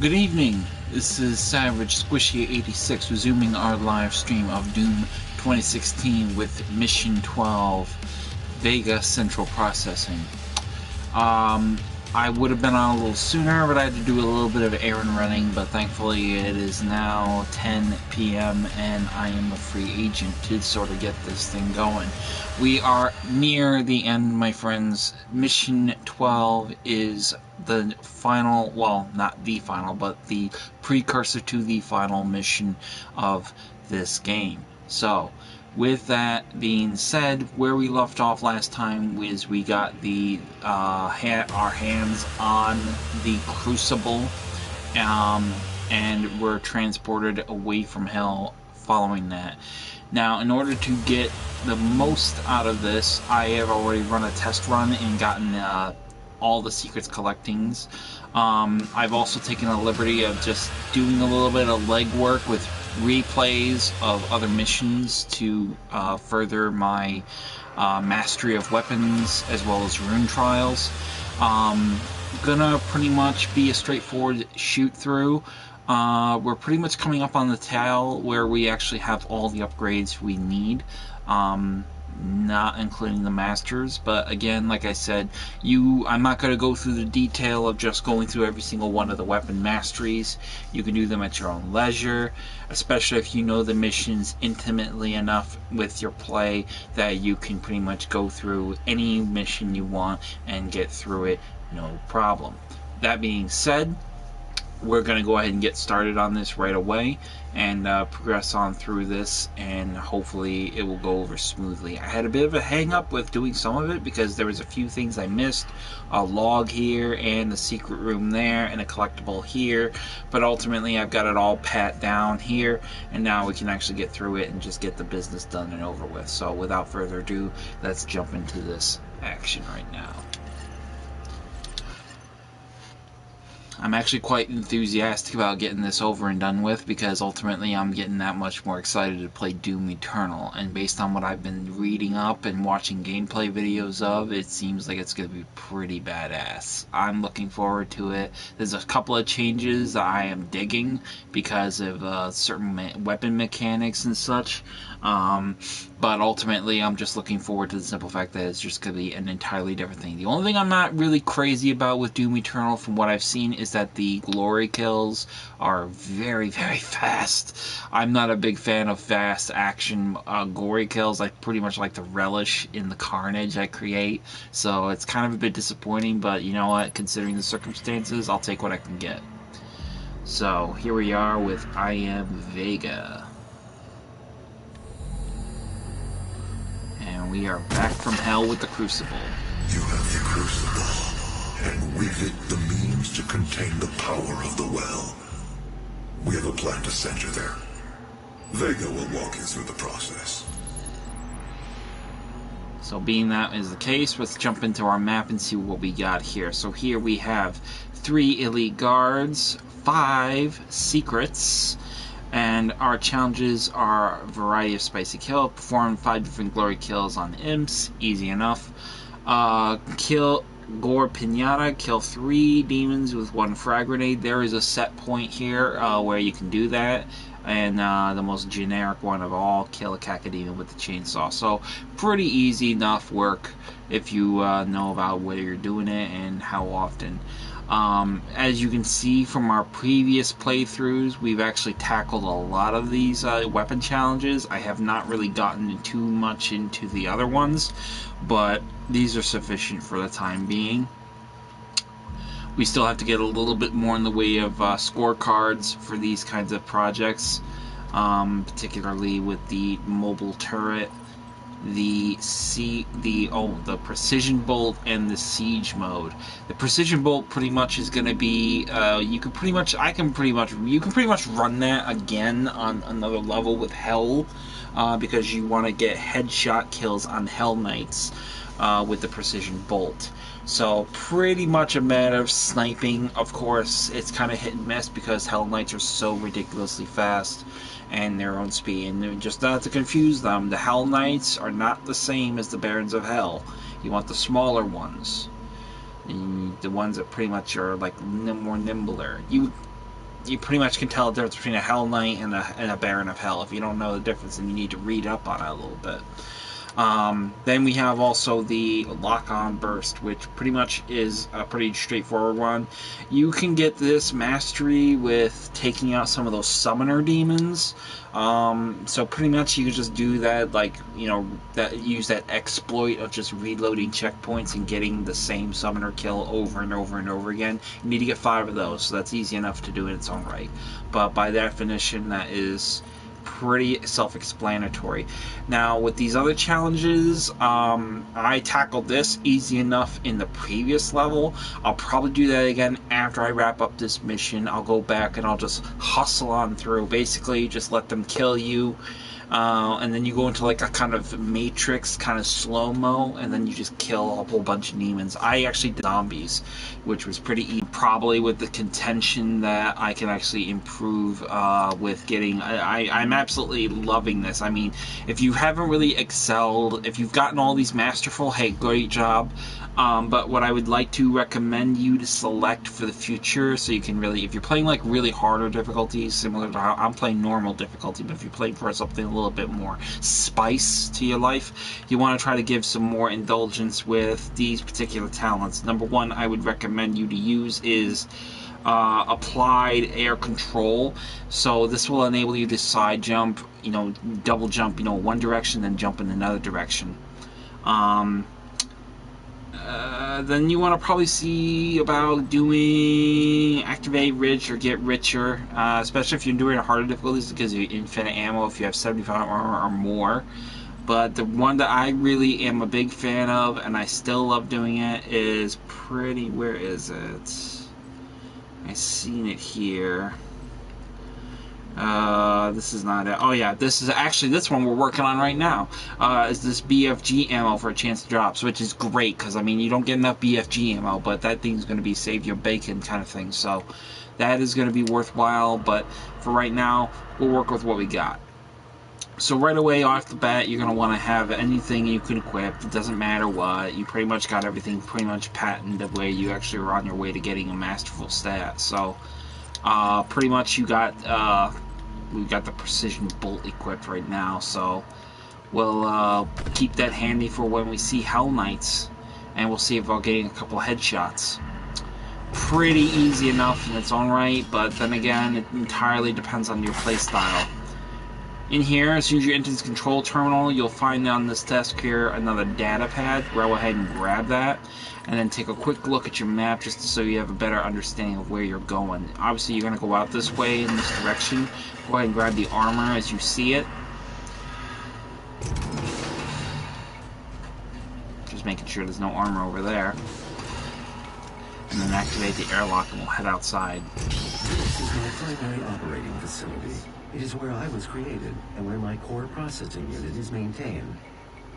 Good evening, this is Savage Squishy86 resuming our live stream of Doom 2016 with Mission 12, VEGA Central Processing. I would have been on a little sooner, but I had to do a little bit of errand running, but thankfully it is now 10 p.m. and I am a free agent to sort of get this thing going. We are near the end, my friends. Mission 12 is the final, well, not the final, but the precursor to the final mission of this game. So, with that being said, where we left off last time is we got our hands on the Crucible, and we're transported away from Hell following that. Now, in order to get the most out of this, I have already run a test run and gotten all the secrets collectings. I've also taken the liberty of just doing a little bit of legwork with replays of other missions to further my mastery of weapons as well as rune trials. Gonna pretty much be a straightforward shoot through. We're pretty much coming up on the tail where we actually have all the upgrades we need, not including the masters. But again, like I said, I'm not going to go through the detail of just going through every single one of the weapon masteries. You can do them at your own leisure, especially if you know the missions intimately enough with your play that you can pretty much go through any mission you want and get through it no problem. That being said, we're going to go ahead and get started on this right away and progress on through this, and hopefully it will go over smoothly. I had a bit of a hang up with doing some of it because there was a few things I missed, a log here and the secret room there and a collectible here, but ultimately I've got it all pat down here, and now we can actually get through it and just get the business done and over with. So without further ado, let's jump into this action right now. I'm actually quite enthusiastic about getting this over and done with because ultimately I'm getting that much more excited to play Doom Eternal, and based on what I've been reading up and watching gameplay videos of, it seems like it's going to be pretty badass. I'm looking forward to it. There's a couple of changes that I am digging because of certain weapon mechanics and such, but ultimately I'm just looking forward to the simple fact that it's just going to be an entirely different thing. The only thing I'm not really crazy about with Doom Eternal from what I've seen is that the glory kills are very, very fast. I'm not a big fan of fast action glory kills. I pretty much like to relish in the carnage I create, so it's kind of a bit disappointing, but you know what, considering the circumstances, I'll take what I can get. So here we are with I Am VEGA. And we are back from hell with the Crucible. You have the Crucible, and with it the means to contain the power of the well. We have a plan to send you there. VEGA will walk you through the process. So being that is the case, let's jump into our map and see what we got here. So here we have 3 elite guards, 5 secrets, and our challenges are a variety of spicy kill. Perform 5 different glory kills on imps, easy enough. Kill Gore Pinata, kill 3 demons with 1 frag grenade. There is a set point here where you can do that, and the most generic one of all, kill a cacodemon with the chainsaw. So pretty easy enough work if you know about where you're doing it and how often. As you can see from our previous playthroughs, we've actually tackled a lot of these weapon challenges. I have not really gotten too much into the other ones, but these are sufficient for the time being. We still have to get a little bit more in the way of scorecards for these kinds of projects, particularly with the mobile turret, the precision bolt, and the siege mode. The precision bolt pretty much is going to be you can pretty much run that again on another level with Hell, because you want to get headshot kills on Hell Knights with the precision bolt. So pretty much a matter of sniping. Of course, it's kind of hit and miss because Hell Knights are so ridiculously fast and their own speed. And just not to confuse them, the Hell Knights are not the same as the Barons of Hell. You want the smaller ones, and the ones that pretty much are like more nimbler. you pretty much can tell the difference between a Hell Knight and a Baron of Hell. If you don't know the difference, then you need to read up on it a little bit. Then we have also the lock-on burst, which pretty much is a pretty straightforward one. You can get this mastery with taking out some of those summoner demons. So pretty much you can just do that, like, you know, use that exploit of just reloading checkpoints and getting the same summoner kill over and over and over again. You need to get 5 of those, so that's easy enough to do in its own right. But by definition, that is pretty self-explanatory. Now, with these other challenges, I tackled this easy enough in the previous level. I'll probably do that again after I wrap up this mission. I'll go back and I'll just hustle on through. Basically, just let them kill you. And then you go into like a kind of Matrix kind of slow-mo, and then you just kill a whole bunch of demons. I actually did zombies, which was pretty easy, probably with the contention that I can actually improve with getting... I'm absolutely loving this. I mean, if you haven't really excelled, if you've gotten all these masterful, hey, great job. But what I would like to recommend you to select for the future, so you can really, if you're playing like really harder difficulties, similar to how I'm playing normal difficulty, but if you're playing for something a little bit more spice to your life, you want to try to give some more indulgence with these particular talents. Number one I would recommend you to use is applied air control. So this will enable you to side jump, you know, double jump, you know, one direction, then jump in another direction. Then you want to probably see about doing activate rich or get richer, especially if you're doing harder difficulties. It gives you infinite ammo if you have 75 armor or more. But the one that I really am a big fan of, and I still love doing it, is pretty... where is it? I've seen it here. This is not it. Oh yeah, this is actually this one we're working on right now. Is this BFG ammo for a chance to drop, which is great because I mean you don't get enough BFG ammo, but that thing's going to be save your bacon kind of thing. So that is going to be worthwhile. But for right now, we'll work with what we got. So right away off the bat, you're going to want to have anything you can equip. It doesn't matter what. You pretty much got everything pretty much patented the way you actually are on your way to getting a masterful stat. So pretty much you got we've got the precision bolt equipped right now, so we'll keep that handy for when we see Hell Knights, and we'll see about getting a couple headshots. Pretty easy enough in its own right, but then again, it entirely depends on your playstyle. In here, as soon as you enter this control terminal, you'll find on this desk here another data pad. Go ahead and grab that, and then take a quick look at your map just so you have a better understanding of where you're going. Obviously, you're going to go out this way in this direction. Go ahead and grab the armor as you see it. Just making sure there's no armor over there. And then activate the airlock and we'll head outside. This is my primary operating facility. It is where I was created and where my core processing unit is maintained.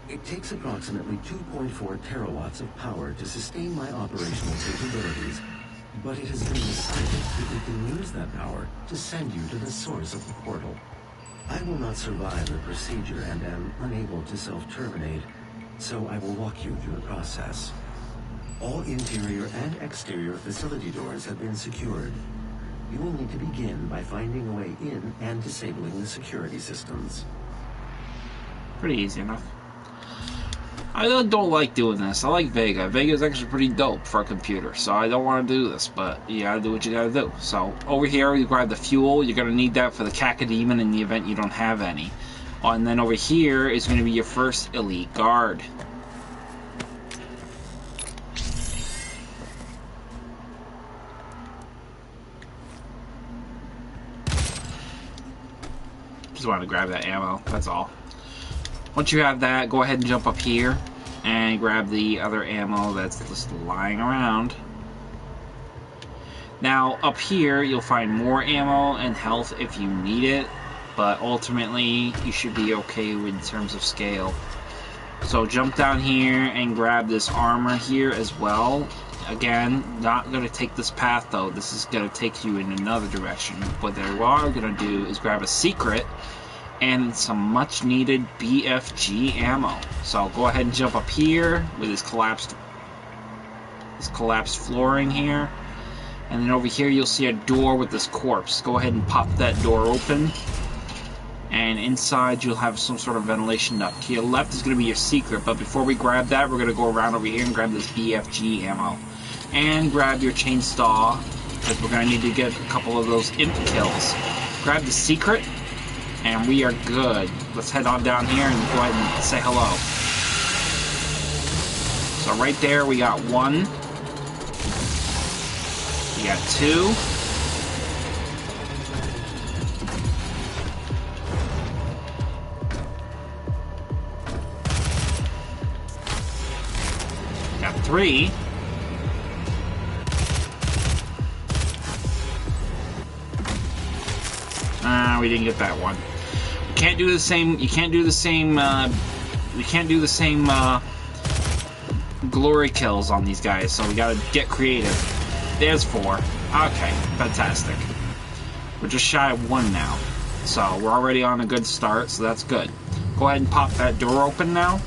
It takes approximately 2.4 terawatts of power to sustain my operational capabilities, but it has been decided that we can use that power to send you to the source of the portal. I will not survive the procedure and am unable to self-terminate, so I will walk you through the process. All interior and exterior facility doors have been secured. You will need to begin by finding a way in and disabling the security systems. Pretty easy enough. I don't like doing this. I like VEGA. VEGA is actually pretty dope for a computer, so I don't want to do this, but you gotta do what you gotta do. So over here, you grab the fuel. You're gonna need that for the Cacodemon in the event you don't have any. And then over here is going to be your first elite guard. Just want to grab that ammo, that's all. Once you have that, go ahead and jump up here and grab the other ammo that's just lying around. Now, up here, you'll find more ammo and health if you need it, but ultimately, you should be okay in terms of scale. So jump down here and grab this armor here as well. Again, not going to take this path though. This is going to take you in another direction. What they are going to do is grab a secret and some much needed BFG ammo. So go ahead and jump up here with this collapsed flooring here. And then over here you'll see a door with this corpse. Go ahead and pop that door open. And inside you'll have some sort of ventilation duct. To your left is going to be your secret, but before we grab that, we're going to go around over here and grab this BFG ammo. And grab your chainsaw, because we're going to need to get a couple of those imp kills. Grab the secret, and we are good. Let's head on down here and go ahead and say hello. So right there we got 1. We got 2. Got 3. We didn't get that one. You can't do the same. You can't do the same. We can't do the same glory kills on these guys. So we gotta get creative. There's 4. Okay, fantastic. We're just shy of 1 now, so we're already on a good start. So that's good. Go ahead and pop that door open now,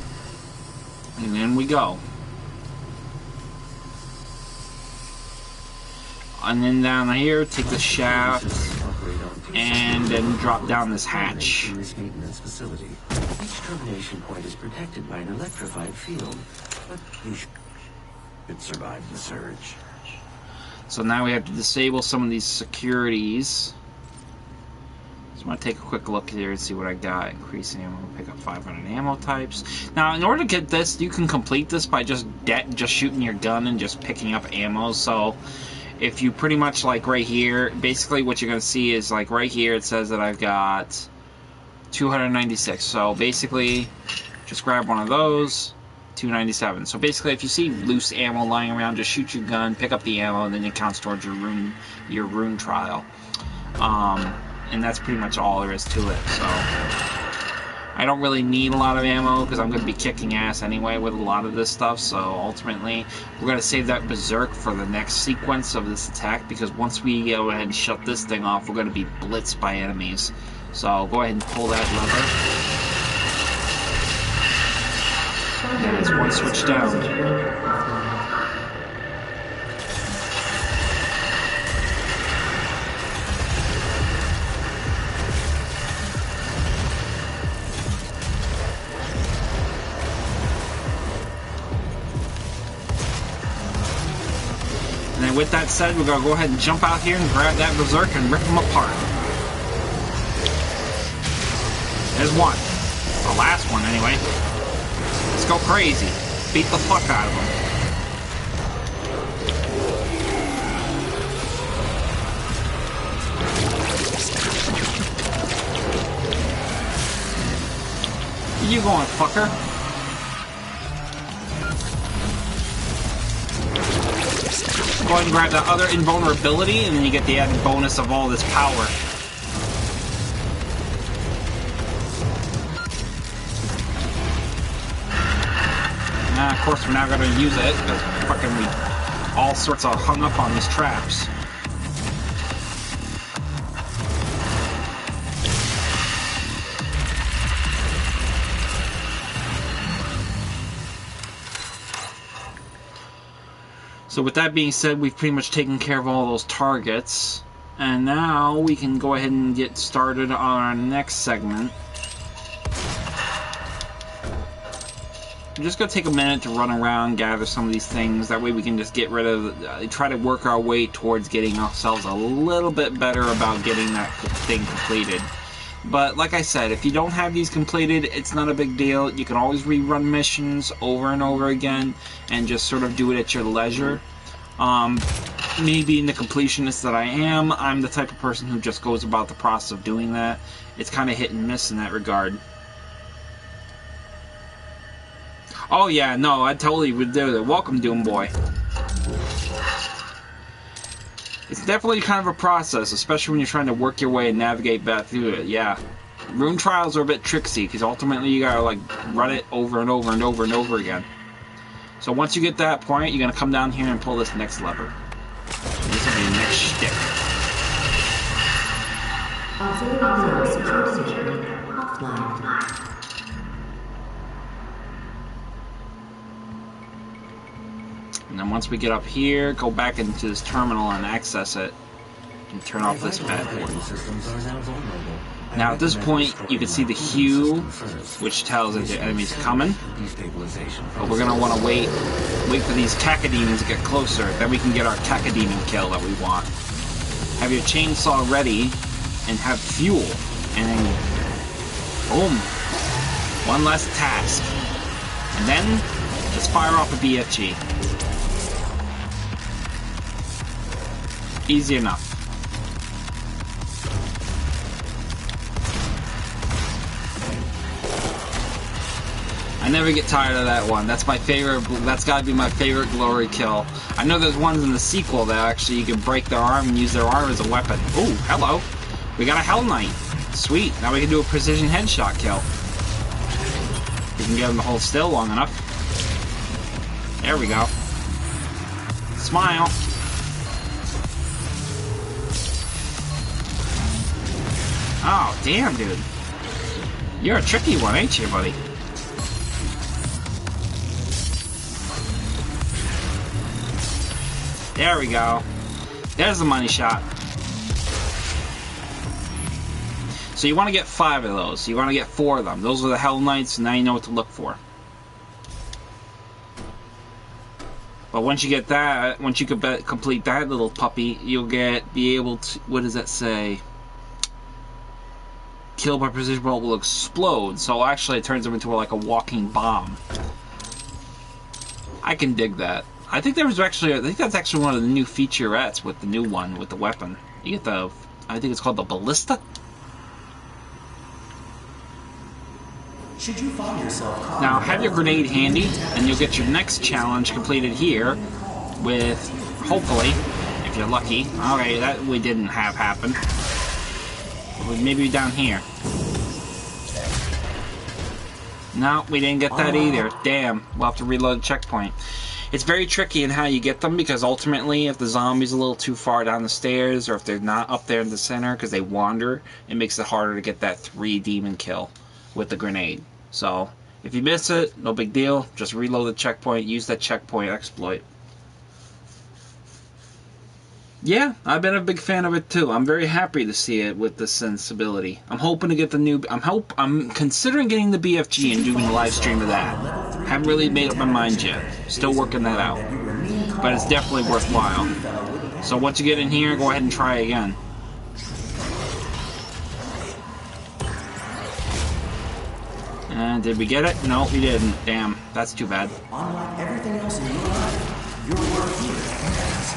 and in we go. And then down here, take the shaft, and then drop down this hatch. In this maintenance facility, each termination point is protected by an electrified field, but you should survive the surge. So now we have to disable some of these securities. Just want to take a quick look here and see what I got. Increasing ammo, pick up 500 ammo types. Now, in order to get this, you can complete this by just shooting your gun and just picking up ammo. So if you pretty much, like right here, basically what you're going to see is like right here it says that I've got 296. So basically just grab one of those, 297. So basically if you see loose ammo lying around, just shoot your gun, pick up the ammo, and then it counts towards your rune trial. And that's pretty much all there is to it. So I don't really need a lot of ammo because I'm going to be kicking ass anyway with a lot of this stuff. So ultimately, we're going to save that berserk for the next sequence of this attack, because once we go ahead and shut this thing off, we're going to be blitzed by enemies. So go ahead and pull that lever. There's one switch down. With that said, we're going to go ahead and jump out here and grab that berserk and rip them apart. There's one. The last one, anyway. Let's go crazy. Beat the fuck out of them. Where you going, fucker? Go ahead and grab that other invulnerability, and then you get the added bonus of all this power. Now, of course, we're not going to use it, because fucking we all sorts of hung up on these traps. So with that being said, we've pretty much taken care of all those targets. And now we can go ahead and get started on our next segment. I'm just going to take a minute to run around, gather some of these things. That way we can just get rid of, try to work our way towards getting ourselves a little bit better about getting that thing completed. But like I said, if you don't have these completed, it's not a big deal. You can always rerun missions over and over again and just sort of do it at your leisure. Me being the completionist that I am, I'm the type of person who just goes about the process of doing that. It's kind of hit and miss in that regard. Oh yeah, no, I totally would do that. Welcome, Doom Boy. It's definitely kind of a process, especially when you're trying to work your way and navigate back through it, yeah. Rune trials are a bit tricksy, because ultimately you gotta, like, run it over and over and over and over again. So once you get that point, you're gonna come down here and pull this next lever. This will be your next shtick. And then once we get up here, go back into this terminal and access it. And turn off this bad boy. Now at this point, you can see the hue, which tells that the enemies are coming. But we're going to want to wait for these cacodemons to get closer. Then we can get our cacodemon kill that we want. Have your chainsaw ready and have fuel. And then, boom. One less task. And then, just fire off a BFG. Easy enough. I never get tired of that one. That's my favorite. That's got to be my favorite glory kill. I know there's ones in the sequel that actually you can break their arm and use their arm as a weapon. Ooh, hello. We got a Hell Knight. Sweet. Now we can do a precision headshot kill. We can get him to hold still long enough. There we go. Smile. Oh, damn, dude. You're a tricky one, ain't you, buddy? There we go. There's the money shot. So you want to get 5 of those. You want to get 4 of them. Those are the Hell Knights, and now you know what to look for. But once you get that, once you complete that little puppy, you'll be able to, what does that say? Kill by precision bolt will explode. So actually it turns them into like a walking bomb. I can dig that. I think that's actually one of the new featurettes with the new one with the weapon. You get the, I think it's called the ballista. Should you find yourself now have your grenade handy, and you'll get your next challenge completed here with, hopefully, if you're lucky. Okay, that we didn't have happen. Maybe down here. No, we didn't get that either. Damn, we'll have to reload the checkpoint. It's very tricky in how you get them, because ultimately, if the zombie's a little too far down the stairs, or if they're not up there in the center because they wander, it makes it harder to get that 3 demon kill with the grenade. So, if you miss it, no big deal. Just reload the checkpoint, use that checkpoint exploit. Yeah, I've been a big fan of it too. I'm very happy to see it with the sensibility. I'm hoping to get the new... I'm considering getting the BFG and doing a live stream of that. Haven't really made up my mind yet. Still working that out. But it's definitely worthwhile. So once you get in here, go ahead and try again. And did we get it? No, we didn't. Damn, that's too bad. Unlike everything else in your life, your work here ends.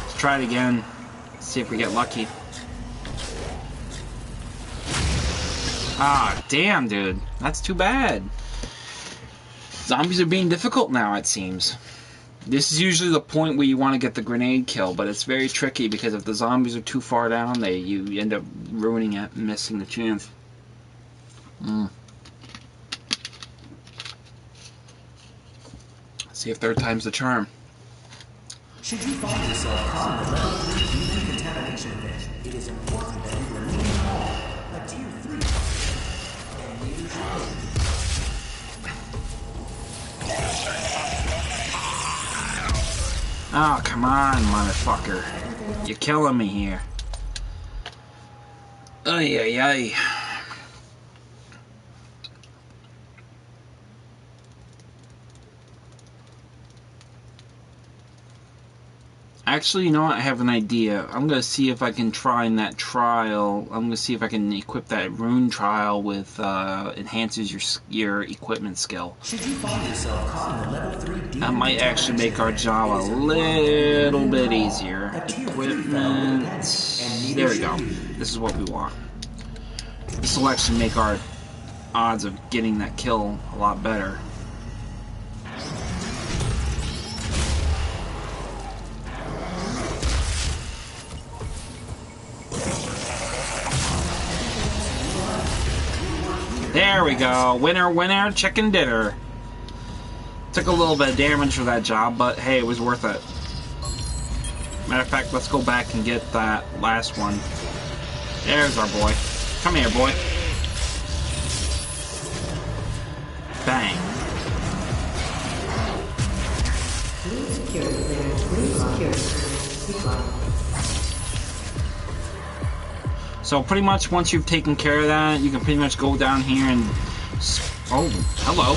Let's try it again. See if we get lucky. Ah, damn, dude. That's too bad. Zombies are being difficult now, it seems. This is usually the point where you want to get the grenade kill, but it's very tricky because if the zombies are too far down, you end up ruining it and missing the chance. See if third time's the charm. Should you find yourself caught in a level 3 demon contamination event, it is important that you remain calm. A tier 3 and maybe Oh, come on, motherfucker. You're killing me here. Ay, ay, ay. Actually, you know what? I have an idea. I'm going to see if I can try in that trial. I'm going to see if I can equip that rune trial with enhances your equipment skill. Should you find yourself caught in a level 3 demon That might actually make our job a little bit easier. Equipment. There we go. This is what we want. This will actually make our odds of getting that kill a lot better. There we go. Winner, winner, chicken dinner. Took a little bit of damage for that job, but hey, it was worth it. Matter of fact, let's go back and get that last one. There's our boy. Come here, boy. Bang. So pretty much once you've taken care of that, you can pretty much go down here and... Oh, hello.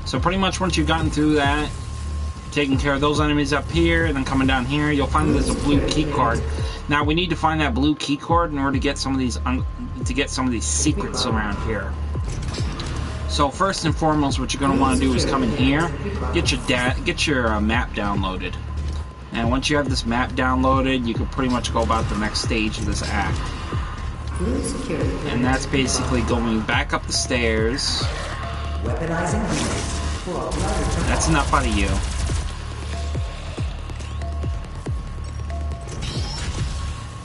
So pretty much once you've gotten through that, taking care of those enemies up here, and then coming down here, you'll find there's a blue key card. Now we need to find that blue key card in order to get some of these secrets around here. So first and foremost, what you're going to want to do is come in here, get your map downloaded. And once you have this map downloaded, you can pretty much go about the next stage of this act. And that's basically going back up the stairs. That's enough out of you.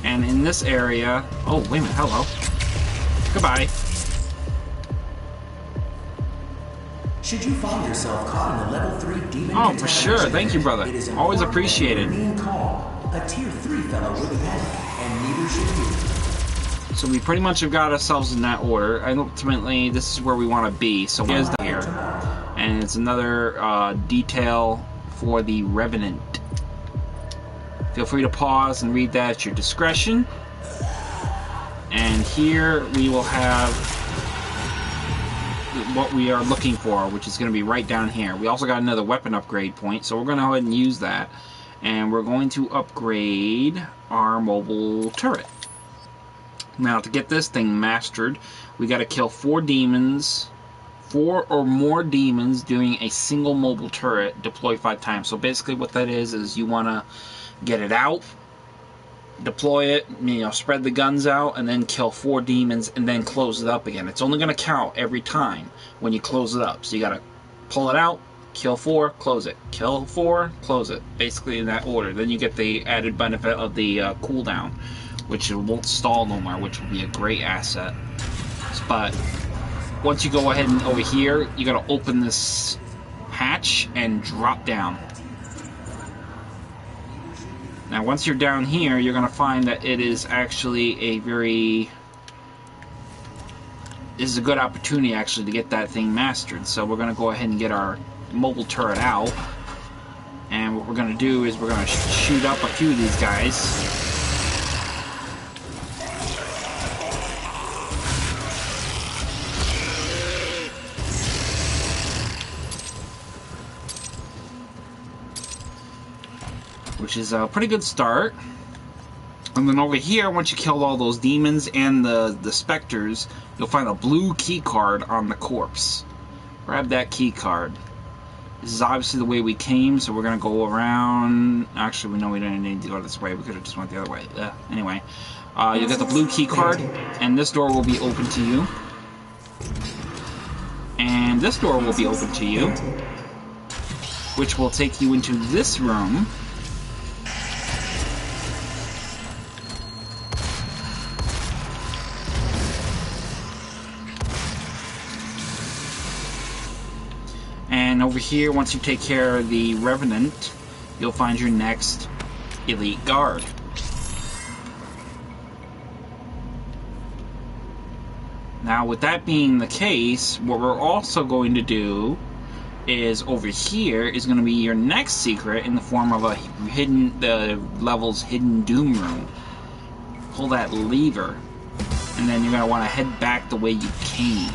And in this area... Oh, wait a minute, hello. Goodbye. Should you find yourself caught in the level 3 demon Oh, for sure. Thank you, brother. Always appreciated. A tier 3 fellow wouldn't panic, and neither should you. So we pretty much have got ourselves in that order. And ultimately, this is where we want to be. So here's the here. And it's another detail for the Revenant. Feel free to pause and read that at your discretion. And here we will have what we are looking for, which is going to be right down here. We also got another weapon upgrade point, so we're going to go ahead and use that. And we're going to upgrade our mobile turret. Now, to get this thing mastered, we got to kill 4 demons. 4 or more demons doing a single mobile turret, deploy 5 times. So basically what that is you want to get it out, deploy it, spread the guns out, and then kill 4 demons, and then close it up again. It's only going to count every time when you close it up. So you got to pull it out, kill 4, close it. Kill 4, close it. Basically in that order. Then you get the added benefit of the cooldown, which it won't stall no more, which will be a great asset. But once you go ahead and over here, you got to open this hatch and drop down. Now, once you're down here, you're going to find that it is actually this is a good opportunity, actually, to get that thing mastered. So we're going to go ahead and get our mobile turret out. And what we're going to do is we're going to shoot up a few of these guys. Which is a pretty good start. And then over here, once you killed all those demons and the specters, you'll find a blue key card on the corpse. Grab that key card. This is obviously the way we came, so we're going to go around. Actually, we know we didn't need to go this way. We could have just went the other way. Anyway, you got the blue key card, and this door will be open to you. And this door will be open to you, which will take you into this room. And over here, once you take care of the Revenant, you'll find your next elite guard. Now, with that being the case, what we're also going to do is over here is going to be your next secret in the form of the level's hidden doom room. Pull that lever, and then you're going to want to head back the way you came.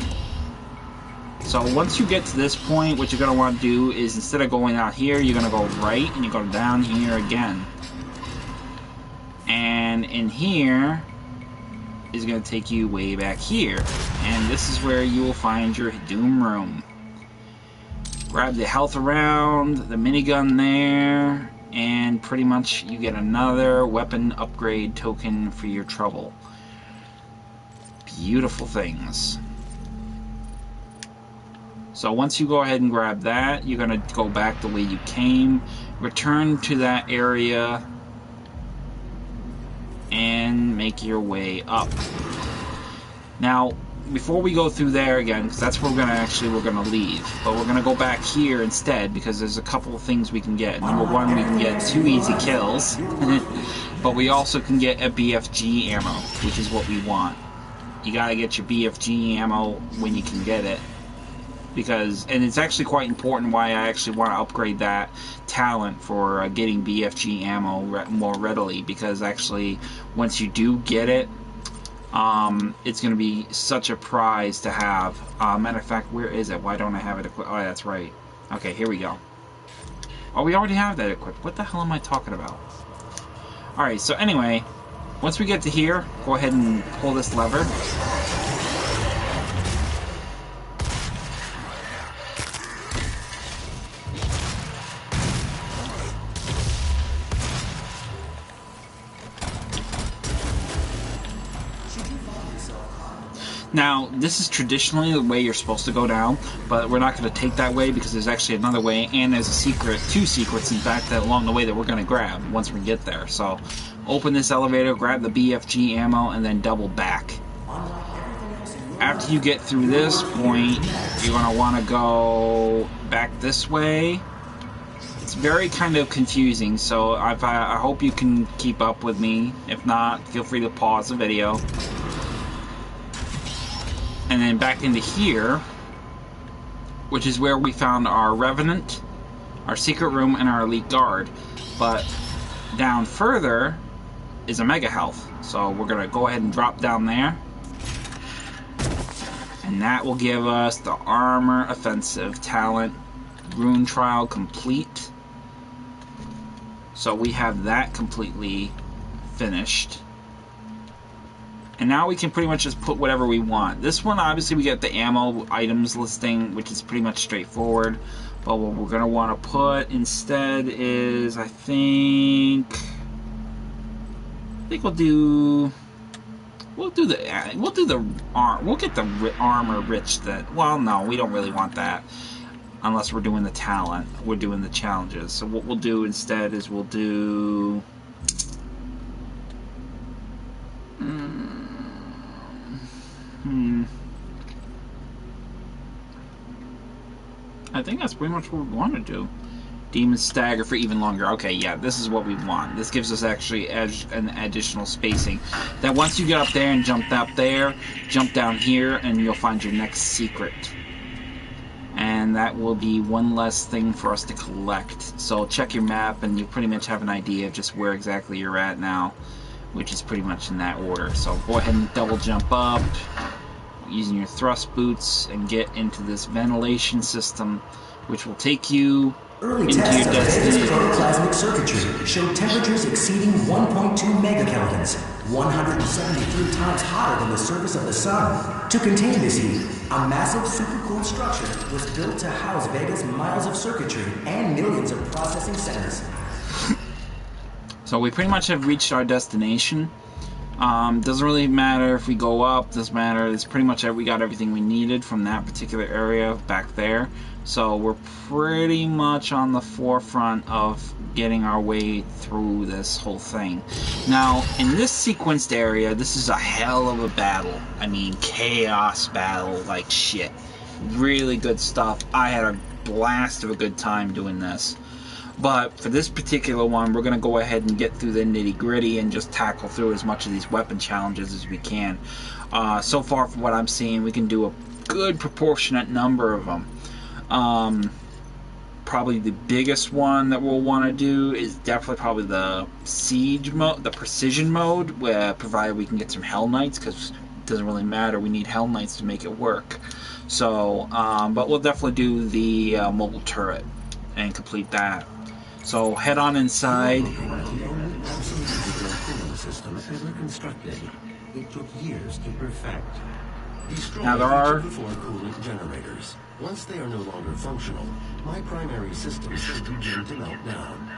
So once you get to this point, what you're going to want to do is, instead of going out here, you're going to go right, and you go down here again. And in here is going to take you way back here. And this is where you will find your doom room. Grab the health around, the minigun there, and pretty much you get another weapon upgrade token for your trouble. Beautiful things. So once you go ahead and grab that, you're going to go back the way you came, return to that area, and make your way up. Now, before we go through there again, because that's where we're gonna leave. But we're gonna go back here instead because there's a couple of things we can get. Number one, we can get 2 easy kills, but we also can get a BFG ammo, which is what we want. You gotta get your BFG ammo when you can get it, and it's actually quite important why I actually want to upgrade that talent for getting BFG ammo more readily, because actually once you do get it, it's going to be such a prize to have. Matter of fact, where is it? Why don't I have it equipped? Oh, that's right. Okay, here we go. Oh, we already have that equipped. What the hell am I talking about? Alright, so anyway, once we get to here, go ahead and pull this lever. Now, this is traditionally the way you're supposed to go down, but we're not going to take that way because there's actually another way, and there's a secret, 2 secrets, in fact, that along the way that we're going to grab once we get there. So, open this elevator, grab the BFG ammo, and then double back. After you get through this point, you're going to want to go back this way. It's very kind of confusing, so I hope you can keep up with me. If not, feel free to pause the video. And then back into here, which is where we found our Revenant, our secret room, and our elite guard. But down further is a Mega Health. So we're going to go ahead and drop down there. And that will give us the Armor Offensive talent, Rune Trial complete. So we have that completely finished. And now we can pretty much just put whatever we want. This one, obviously, we get the ammo items listing, which is pretty much straightforward. But what we're going to want to put instead is, I think we'll get the armor rich. Well, no, we don't really want that unless we're doing the talent. We're doing the challenges. So what we'll do instead is we'll do. I think that's pretty much what we want to do. Demon Stagger for even longer. Okay, yeah, this is what we want. This gives us actually an additional spacing. That once you get up there and jump up there, jump down here, and you'll find your next secret. And that will be one less thing for us to collect. So check your map, and you pretty much have an idea of just where exactly you're at now, which is pretty much in that order. So go ahead and double jump up using your thrust boots and get into this ventilation system, which will take you Early into your tests of Vega's destination. protoplasmic circuitry showed temperatures exceeding 1.2 megakelvins, 173 times hotter than the surface of the sun. To contain this heat, a massive supercooled structure was built to house Vega's miles of circuitry and millions of processing centers. So we pretty much have reached our destination. Doesn't really matter if we go up, doesn't matter. It's pretty much we got everything we needed from that particular area back there. So we're pretty much on the forefront of getting our way through this whole thing. Now, in this sequenced area, this is a hell of a battle. I mean, chaos battle like shit. Really good stuff. I had a blast of a good time doing this. But for this particular one, we're going to go ahead and get through the nitty-gritty and just tackle through as much of these weapon challenges as we can. So far, from what I'm seeing, we can do a good proportionate number of them. Probably the biggest one that we'll want to do is definitely probably the siege mode, the precision mode, where provided we can get some Hell Knights, because it doesn't really matter. We need Hell Knights to make it work. So, but we'll definitely do the mobile turret and complete that. So head on inside. The only absolutely cooling system ever constructed. It took years to perfect. Destroy Now there are each of the 4 coolant generators. Once they are no longer functional, my primary systems should begin to melt down.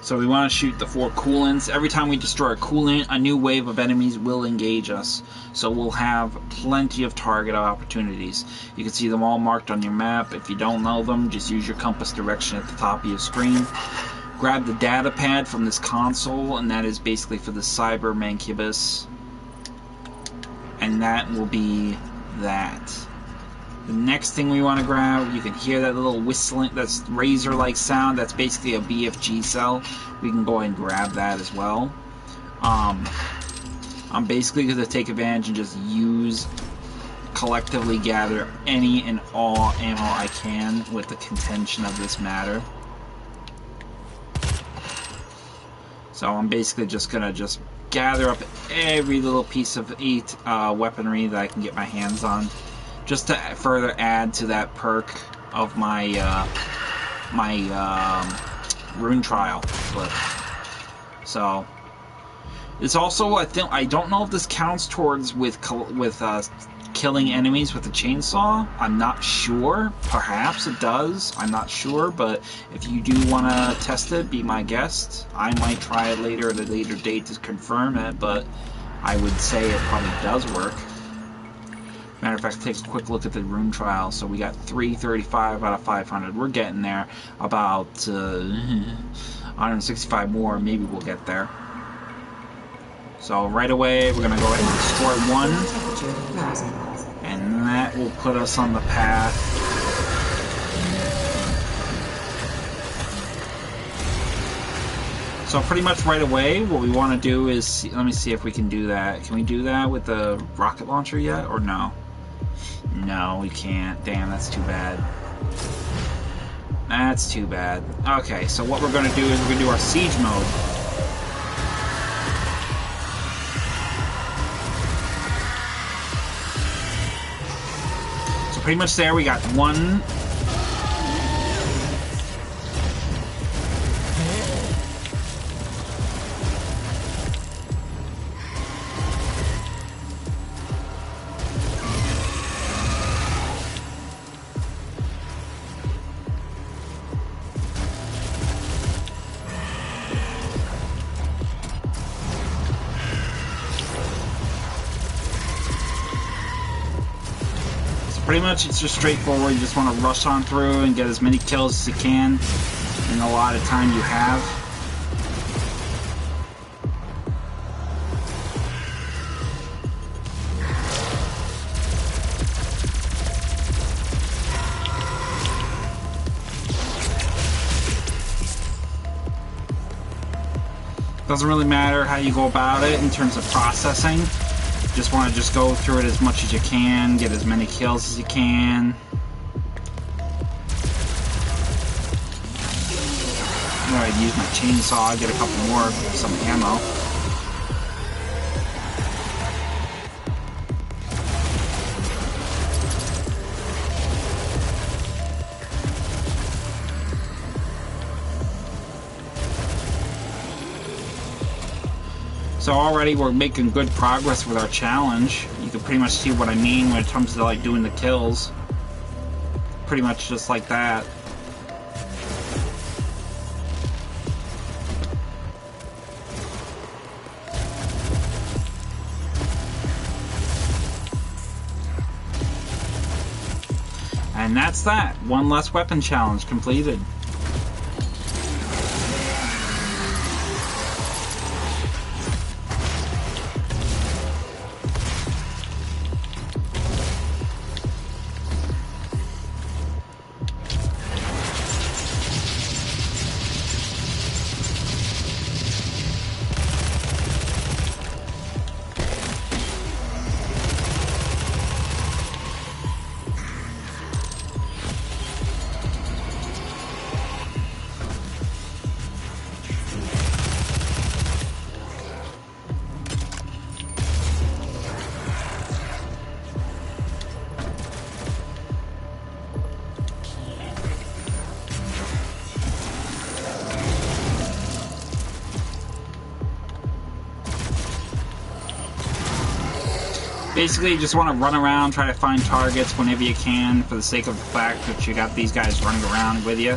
So we want to shoot the 4 coolants. Every time we destroy a coolant, a new wave of enemies will engage us. So we'll have plenty of target opportunities. You can see them all marked on your map. If you don't know them, just use your compass direction at the top of your screen. Grab the data pad from this console, and that is basically for the Cyber Mancubus. And that will be that. The next thing we want to grab, you can hear that little whistling, that's razor-like sound. That's basically a BFG cell. We can go ahead and grab that as well. I'm basically going to take advantage and just collectively gather any and all ammo I can with the contention of this matter. So I'm basically just going to gather up every little piece of weaponry that I can get my hands on, just to further add to that perk of my rune trial clip. So it's also, I don't know if this counts towards with killing enemies with a chainsaw. I'm not sure. Perhaps it does. I'm not sure. But if you do want to test it, be my guest. I might try it later at a later date to confirm it. But I would say it probably does work. Matter of fact, take a quick look at the rune trial. So we got 335 out of 500. We're getting there. About 165 more. Maybe we'll get there. So right away, we're going to go ahead and destroy one. And that will put us on the path. So pretty much right away, what we want to do is, let me see if we can do that. Can we do that with the rocket launcher yet, or no? No, we can't. Damn, that's too bad. That's too bad. Okay, so what we're going to do is we're going to do our siege mode. So pretty much there, we got one. Pretty much it's just straightforward. You just want to rush on through and get as many kills as you can in a lot of time you have. Doesn't really matter how you go about it in terms of processing. Just want to go through it as much as you can, get as many kills as you can. I'm going to use my chainsaw, get a couple more, some ammo. So already we're making good progress with our challenge. You can pretty much see what I mean when it comes to like doing the kills. Pretty much just like that. And that's that. One less weapon challenge completed. Basically, you just want to run around, try to find targets whenever you can, for the sake of the fact that you got these guys running around with you.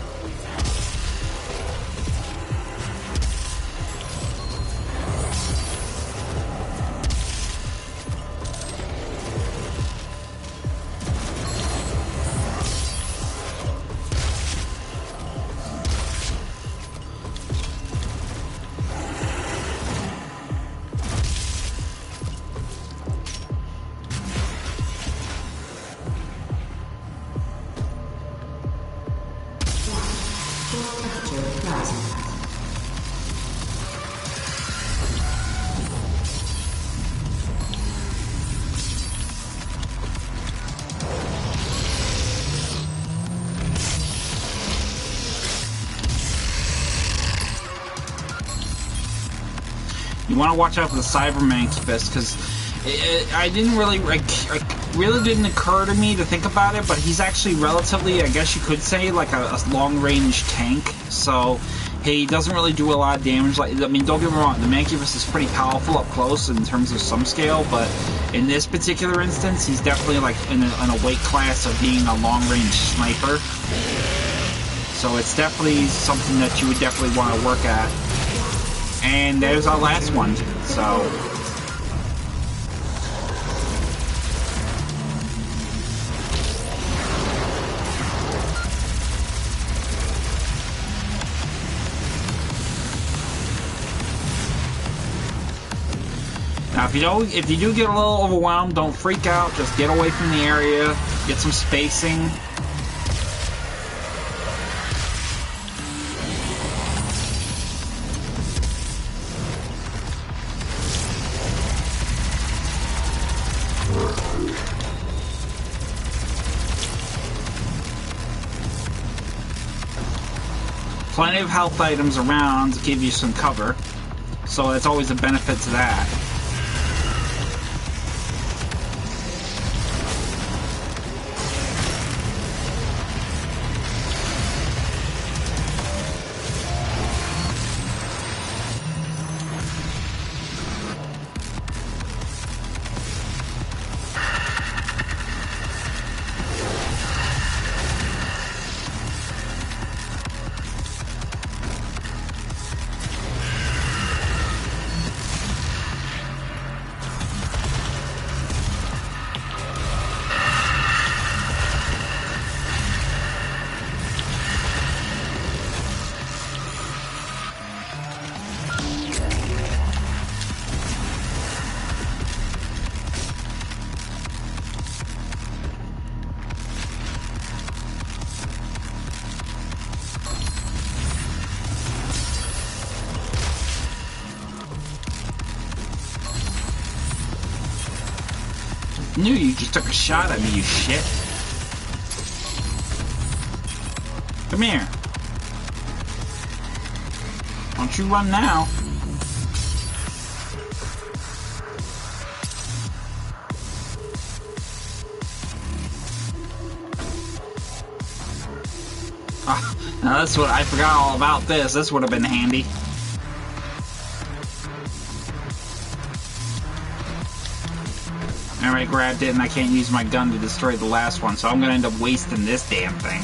temperature rising. You want to watch out for the Cybermancubus, because I didn't really, really didn't occur to me to think about it, but he's actually relatively, I guess you could say, like a long-range tank. So he doesn't really do a lot of damage. Like, I mean, don't get me wrong, the Mancubus is pretty powerful up close in terms of some scale, but in this particular instance, he's definitely like in a weight class of being a long-range sniper. So it's definitely something that you would definitely want to work at. And there's our last one, so... Now, if you do get a little overwhelmed, don't freak out, just get away from the area, get some spacing. Plenty of health items around to give you some cover, so that's always a benefit to that. Knew you just took a shot at me, you shit. Come here. Don't you run now. Ah, now that's what I forgot all about this. This would have been handy. I already grabbed it and I can't use my gun to destroy the last one, so I'm gonna end up wasting this damn thing.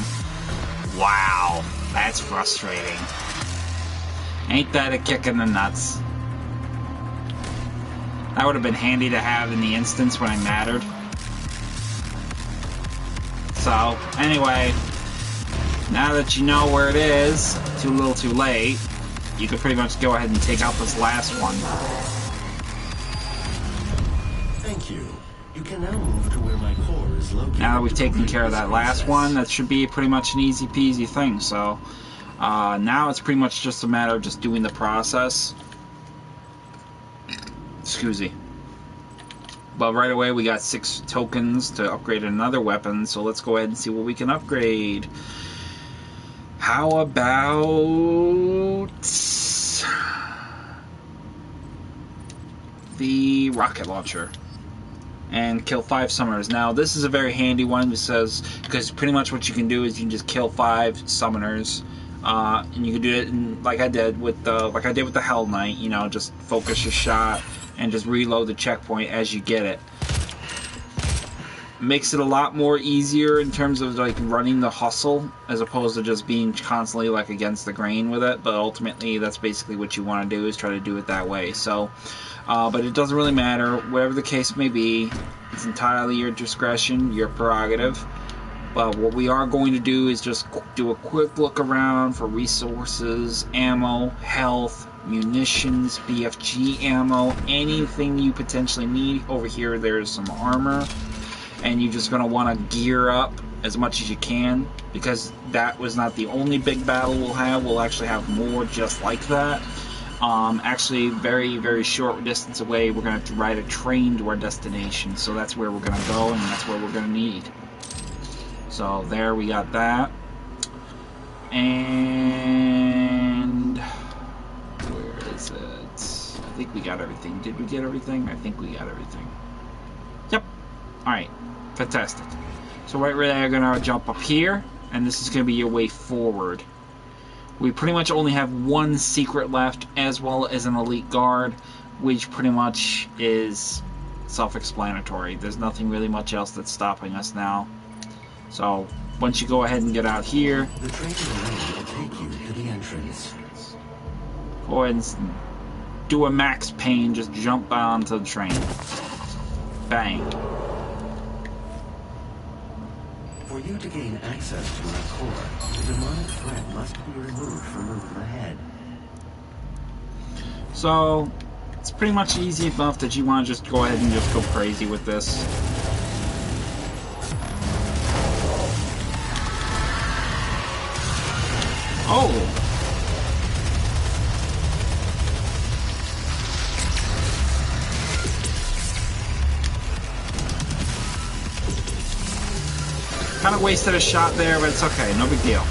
Wow, that's frustrating. Ain't that a kick in the nuts? That would have been handy to have in the instance when I mattered. So, anyway, now that you know where it is, too little too late, you can pretty much go ahead and take out this last one. Thank you. You can now move to where my core is located. Now that we've taken care of that last one, that should be pretty much an easy peasy thing. So now it's pretty much just a matter of just doing the process. Excuse me. But right away we got 6 tokens to upgrade another weapon, so let's go ahead and see what we can upgrade. How about the rocket launcher? And kill 5 summoners. Now this is a very handy one because pretty much what you can do is you can just kill 5 summoners, and you can do it like I did with the Hell Knight. You know, just focus your shot and just reload the checkpoint as you get it. Makes it a lot more easier in terms of like running the hustle as opposed to just being constantly like against the grain with it. But ultimately, that's basically what you want to do, is try to do it that way. So. But it doesn't really matter, whatever the case may be, it's entirely your discretion, your prerogative. But what we are going to do is just do a quick look around for resources, ammo, health, munitions, BFG ammo, anything you potentially need. Over here there's some armor, and you're just going to want to gear up as much as you can, because that was not the only big battle we'll have. We'll actually have more just like that. Actually, very, very short distance away, we're going to have to ride a train to our destination. So that's where we're going to go, and that's where we're going to need. So there, we got that. And where is it? I think we got everything. Did we get everything? I think we got everything. Yep. Alright. Fantastic. So right there, you're going to jump up here, and this is going to be your way forward. We pretty much only have one secret left, as well as an elite guard, which pretty much is self-explanatory. There's nothing really much else that's stopping us now. So, once you go ahead and get out here, The train will take you to the entrance. go ahead and do a Max Payne, just jump onto the train. Bang. For you to gain access to our core, the demonic threat must be removed from the room ahead. So, it's pretty much easy enough that you want to just go ahead and just go crazy with this. Oh! Kind of wasted a shot there, but it's okay, no big deal.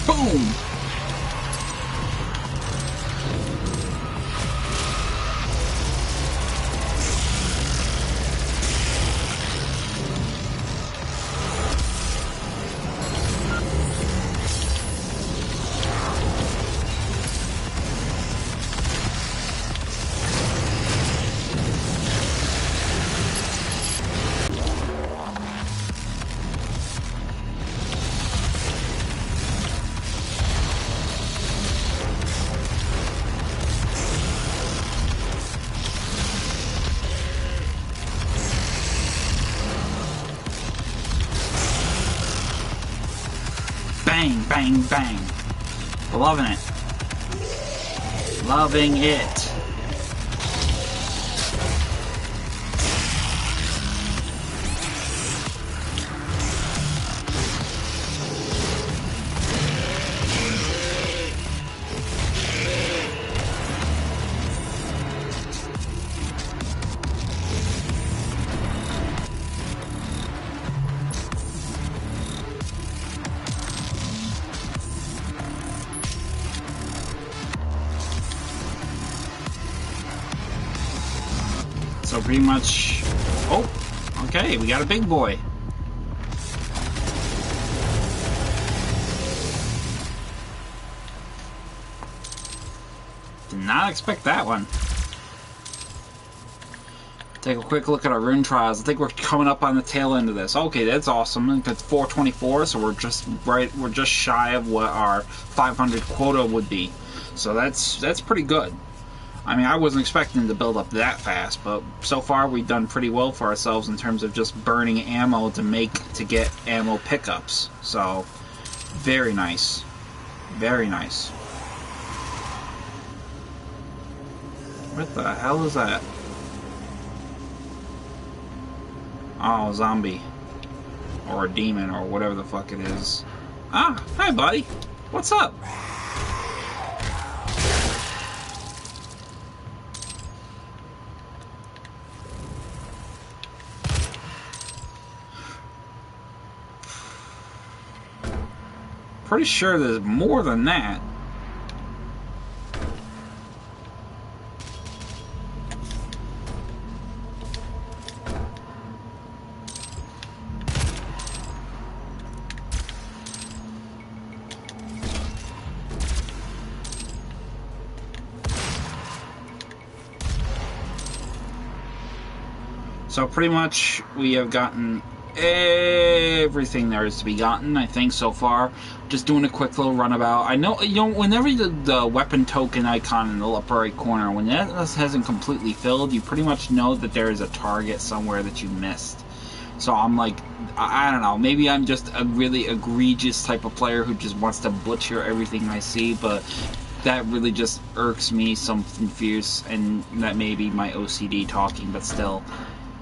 Boom! Bang, bang, bang. Loving it. Loving it. So pretty much... Oh, okay, we got a big boy. Did not expect that one. Take a quick look at our rune trials. I think we're coming up on the tail end of this. Okay, that's awesome. It's 424, so we're just shy of what our 500 quota would be. So that's pretty good. I mean, I wasn't expecting to build up that fast, but so far we've done pretty well for ourselves in terms of just burning ammo to get ammo pickups. So, very nice. Very nice. What the hell is that? Oh, zombie. Or a demon, or whatever the fuck it is. Ah, hi buddy. What's up? pretty sure there's more than that. So pretty much we have gotten everything there is to be gotten, I think, so far. Just doing a quick little runabout. I know, you know, whenever the weapon token icon in the upper right corner, when that hasn't completely filled, you pretty much know that there is a target somewhere that you missed. So I'm like, I don't know, maybe I'm just a really egregious type of player who just wants to butcher everything I see, but that really just irks me something fierce, and that may be my OCD talking, but still.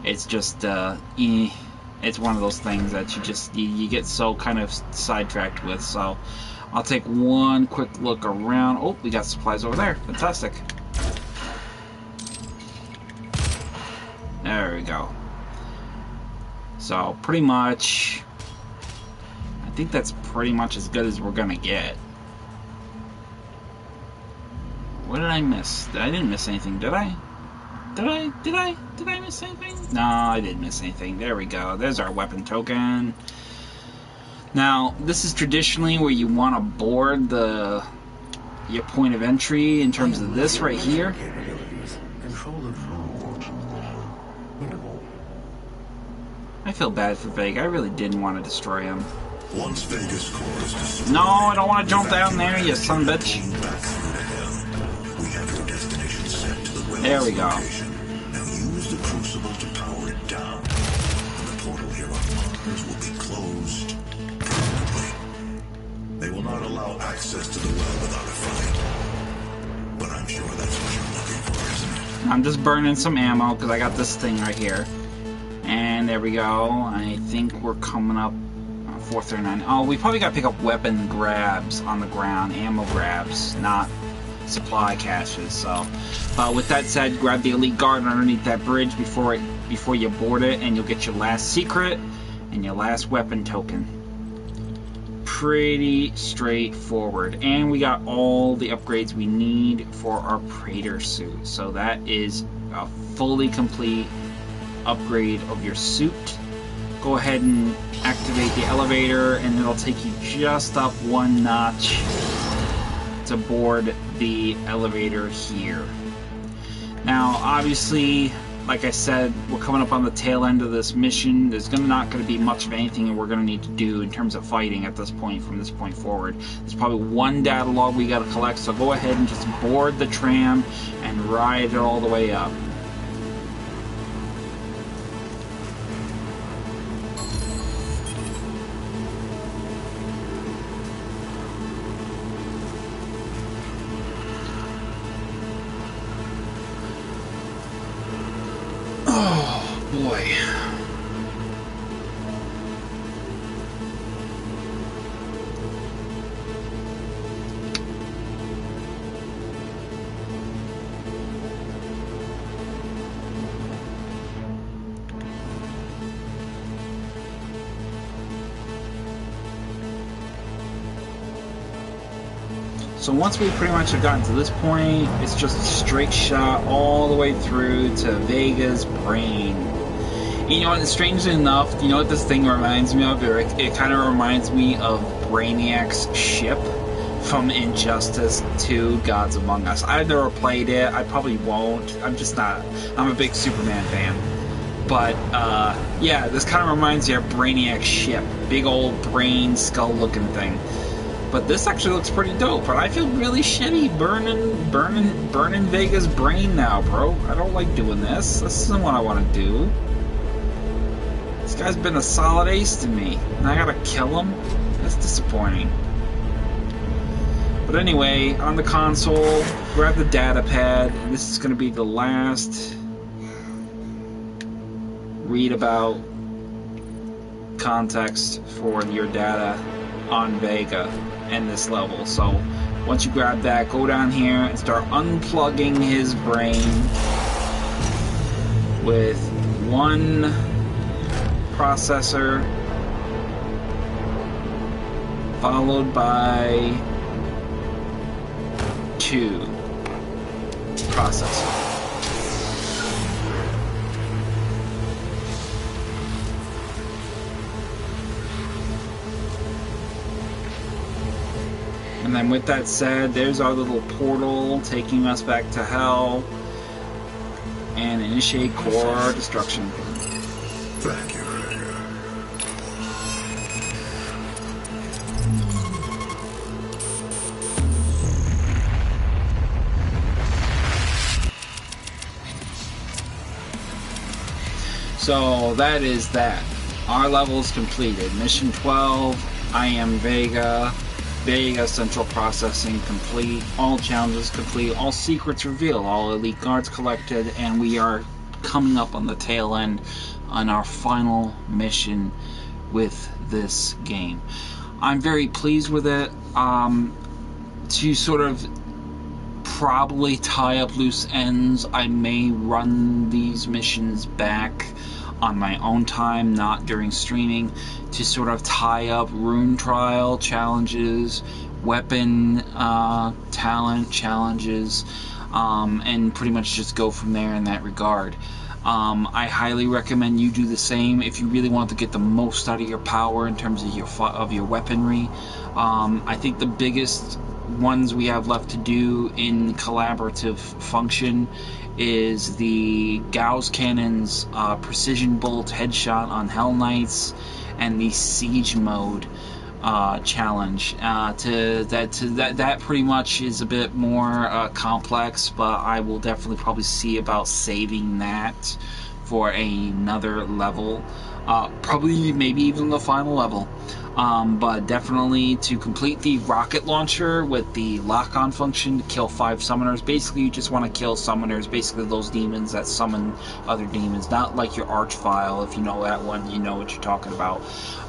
It's just, it's one of those things that you get so kind of sidetracked with. So I'll take one quick look around. Oh, we got supplies over there. Fantastic. There we go. So pretty much, I think that's pretty much as good as we're gonna get. What did I miss? I didn't miss anything, did I? Did I miss anything? No, I didn't miss anything. There we go. There's our weapon token. Now, this is traditionally where you want to board your point of entry in terms of this right here. I feel bad for Vega. I really didn't want to destroy him. Once Vega's core is destroyed, no, I don't want to jump down there, you son of a bitch. We have your destination set to the well. There we go. Now use the crucible to power it down. And the portal here on Mars will be closed permanently. They will not allow access to the well without a fight. But I'm sure that's what you're looking for, isn't it? I'm just burning some ammo because I got this thing right here. And there we go. I think we're coming up 439. Oh, we probably got to pick up weapon grabs on the ground, ammo grabs, not supply caches. So, with that said, grab the elite guard underneath that bridge before you board it, and you'll get your last secret and your last weapon token. Pretty straightforward, and we got all the upgrades we need for our Praetor suit. So that is a fully complete upgrade of your suit. Go ahead and activate the elevator, and it'll take you just up one notch to board the elevator here. Now, obviously, like I said, we're coming up on the tail end of this mission. There's not going to be much of anything that we're going to need to do in terms of fighting at this point, from this point forward. There's probably one data log we got to collect, so go ahead and just board the tram and ride it all the way up. Boy. So once we pretty much have gotten to this point, it's just a straight shot all the way through to Vega's brain. You know, and strangely enough, you know what this thing reminds me of? It kind of reminds me of Brainiac's ship from Injustice 2, Gods Among Us. I've never played it. I probably won't. I'm just not. I'm a big Superman fan. But, yeah, this kind of reminds me of Brainiac's ship. Big old brain, skull-looking thing. But this actually looks pretty dope, and I feel really shitty burning Vega's brain now, bro. I don't like doing this. This isn't what I want to do. This guy's been a solid ace to me, and I gotta kill him? That's disappointing. But anyway, on the console, grab the data pad, and this is gonna be the last read about context for your data on Vega and this level. So once you grab that, go down here and start unplugging his brain with one processor followed by 2 processing. And then with that said, there's our little portal taking us back to hell. And initiate core destruction. Thank you, VEGA. So that is that. Our level is completed. Mission 12, I am VEGA. VEGA Central Processing complete. All challenges complete. All secrets revealed. All elite guards collected. And we are coming up on the tail end on our final mission with this game. I'm very pleased with it. To sort of probably tie up loose ends, I may run these missions back on my own time, not during streaming, to sort of tie up rune trial challenges, weapon talent challenges, and pretty much just go from there in that regard. I highly recommend you do the same if you really want to get the most out of your power in terms of your weaponry. I think the biggest ones we have left to do in collaborative function is the Gauss Cannon's Precision Bolt Headshot on Hell Knights and the Siege Mode challenge. That pretty much is a bit more complex, but I will definitely probably see about saving that for another level. Probably maybe even the final level. But definitely to complete the rocket launcher with the lock-on function to kill 5 summoners. Basically, you just want to kill summoners, basically those demons that summon other demons, not like your Archvile. If you know that one, you know what you're talking about.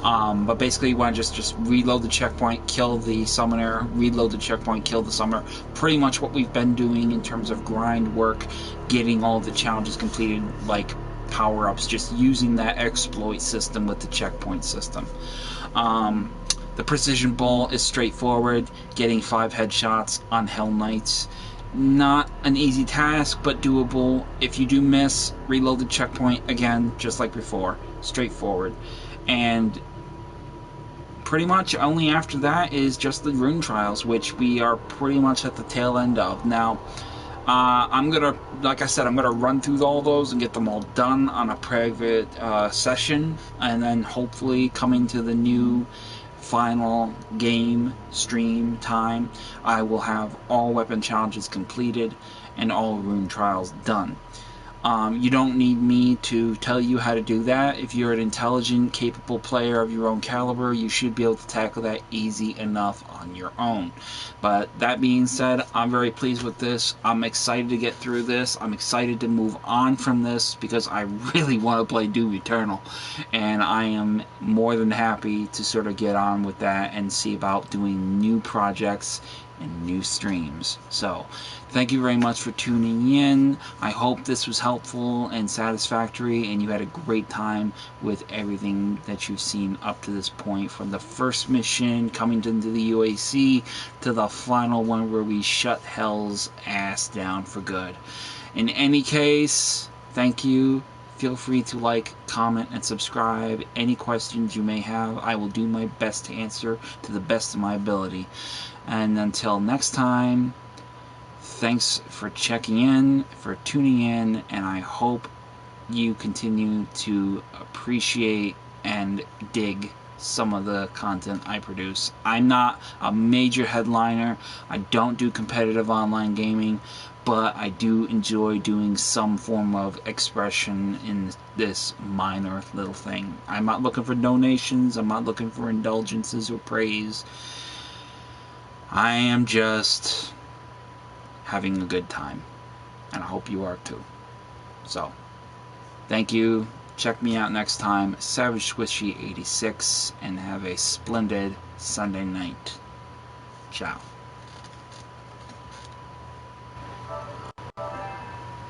But basically, you want to just reload the checkpoint, kill the summoner, reload the checkpoint, kill the summoner. Pretty much what we've been doing in terms of grind work, getting all the challenges completed, like power-ups, just using that exploit system with the checkpoint system. The Precision Bolt is straightforward, getting 5 headshots on Hell Knights. Not an easy task, but doable. If you do miss, reload the checkpoint again, just like before. Straightforward. And pretty much only after that is just the rune trials, which we are pretty much at the tail end of. Now, I'm gonna, like I said, I'm gonna run through all those and get them all done on a private session, and then hopefully coming to the new final game stream time, I will have all weapon challenges completed and all rune trials done. You don't need me to tell you how to do that. If you're an intelligent, capable player of your own caliber, you should be able to tackle that easy enough on your own. But that being said, I'm very pleased with this. I'm excited to get through this. I'm excited to move on from this because I really want to play Doom Eternal. And I am more than happy to sort of get on with that and see about doing new projects and new streams. So, thank you very much for tuning in. I hope this was helpful and satisfactory and you had a great time with everything that you've seen up to this point, from the first mission coming into the UAC to the final one where we shut hell's ass down for good. In any case, thank you. Feel free to like, comment, and subscribe. Any questions you may have, I will do my best to answer to the best of my ability. And until next time, thanks for checking in, for tuning in, and I hope you continue to appreciate and dig some of the content I produce. I'm not a major headliner. I don't do competitive online gaming, but I do enjoy doing some form of expression in this minor little thing. I'm not looking for donations. I'm not looking for indulgences or praise. I am just having a good time, and I hope you are too. So, thank you. Check me out next time, Savage Squishy 86, and have a splendid Sunday night. Ciao.